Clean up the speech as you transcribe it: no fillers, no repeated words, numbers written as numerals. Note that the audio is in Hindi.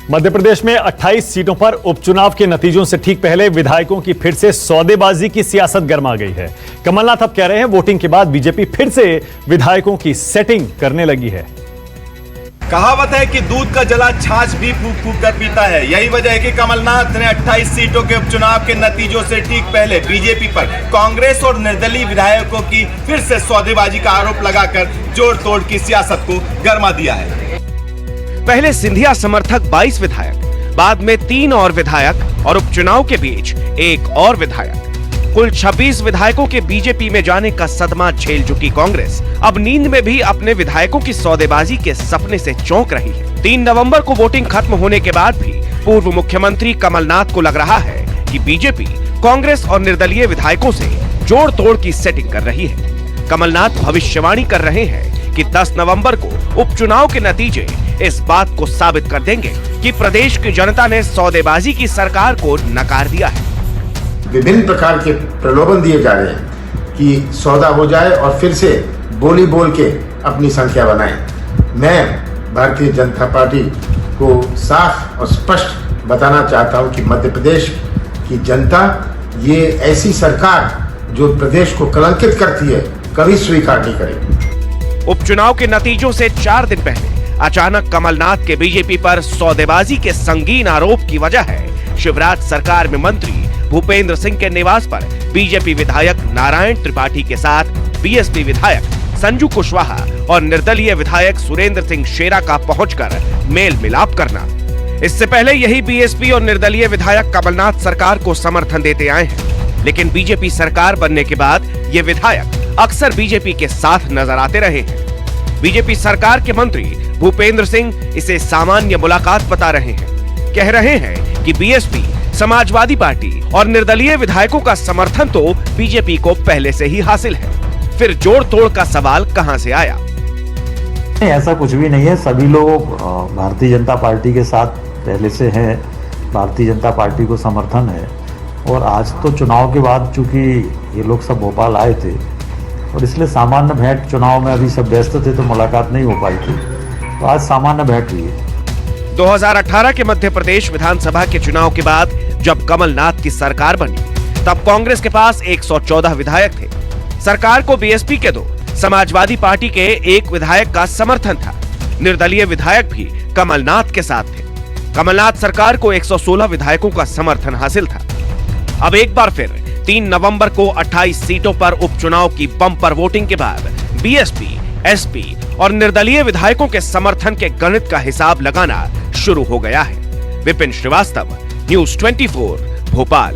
मध्य प्रदेश में 28 सीटों पर उपचुनाव के नतीजों से ठीक पहले विधायकों की फिर से सौदेबाजी की सियासत गर्मा गई है। कमलनाथ अब कह रहे हैं वोटिंग के बाद बीजेपी फिर से विधायकों की सेटिंग करने लगी है। कहावत है कि दूध का जला छाछ भी फूंक फूंक कर पीता है। यही वजह है कि कमलनाथ ने 28 सीटों के उपचुनाव के नतीजों से ठीक पहले बीजेपी पर कांग्रेस और निर्दलीय विधायकों की फिर से सौदेबाजी का आरोप लगाकर जोड़ तोड़ की सियासत को गरमा दिया है। पहले सिंधिया समर्थक 22 विधायक, बाद में 3 और विधायक और उपचुनाव के बीच एक और विधायक, कुल 26 विधायकों के बीजेपी में जाने का सदमा झेल चुकी कांग्रेस अब नींद में भी अपने विधायकों की सौदेबाजी के सपने से चौंक रही है। 3 नवंबर को वोटिंग खत्म होने के बाद भी पूर्व मुख्यमंत्री कमलनाथ को लग रहा है कि बीजेपी कांग्रेस और निर्दलीय विधायकों से जोड़ तोड़ की सेटिंग कर रही है। कमलनाथ भविष्यवाणी कर रहे हैं कि 10 नवंबर को उपचुनाव के नतीजे इस बात को साबित कर देंगे कि प्रदेश की जनता ने सौदेबाजी की सरकार को नकार दिया है। विभिन्न प्रकार के प्रलोभन दिए जा रहे हैं कि सौदा हो जाए और फिर से बोली बोल के अपनी संख्या बनाएं। मैं भारतीय जनता पार्टी को साफ और स्पष्ट बताना चाहता हूं कि मध्य प्रदेश की जनता ये ऐसी सरकार जो प्रदेश को कलंकित करती है कभी स्वीकार नहीं करेगी। उपचुनाव के नतीजों से 4 दिन पहले अचानक कमलनाथ के बीजेपी पर सौदेबाजी के संगीन आरोप की वजह है शिवराज सरकार में मंत्री भूपेंद्र सिंह के निवास पर बीजेपी विधायक नारायण त्रिपाठी के साथ बीएसपी विधायक संजू कुशवाहा और निर्दलीय विधायक सुरेंद्र सिंह शेरा का पहुंचकर मेल मिलाप करना। इससे पहले यही बीएसपी और निर्दलीय विधायक कमलनाथ सरकार को समर्थन देते आए हैं, लेकिन बीजेपी सरकार बनने के बाद ये विधायक अक्सर बीजेपी के साथ नजर आते रहे हैं। बीजेपी सरकार के मंत्री भूपेंद्र सिंह इसे सामान्य मुलाकात बता रहे हैं। कह रहे हैं कि बीएसपी, समाजवादी पार्टी और निर्दलीय विधायकों का समर्थन तो बीजेपी को पहले से ही हासिल है। फिर जोड़ तोड़ का सवाल कहां से आया? ऐसा कुछ भी नहीं है। सभी लोग भारतीय जनता पार्टी के साथ पहले से हैं। भारतीय जनता पार्टी को समर्थन है और आज तो चुनाव के बाद चूंकि ये लोग सब भोपाल आए थे और इसलिए सामान्य भेंट, चुनाव में अभी सब व्यस्त थे तो मुलाकात नहीं हो पाई थी, तो आज सामान्य भेंट हुई है। 2018 के मध्य प्रदेश विधानसभा के चुनाव के बाद जब कमलनाथ की सरकार बनी तब कांग्रेस के पास 114 विधायक थे। सरकार को बीएसपी के 2, समाजवादी पार्टी के 1 विधायक का समर्थन था। निर्दलीय विधायक भी कमलनाथ के साथ थे। कमलनाथ सरकार को 116 विधायकों का समर्थन हासिल था। अब एक बार फिर 3 नवंबर को 28 सीटों पर उपचुनाव की बम्पर वोटिंग के बाद बीएसपी, एसपी और निर्दलीय विधायकों के समर्थन के गणित का हिसाब लगाना शुरू हो गया है। विपिन श्रीवास्तव, न्यूज़ 24, भोपाल।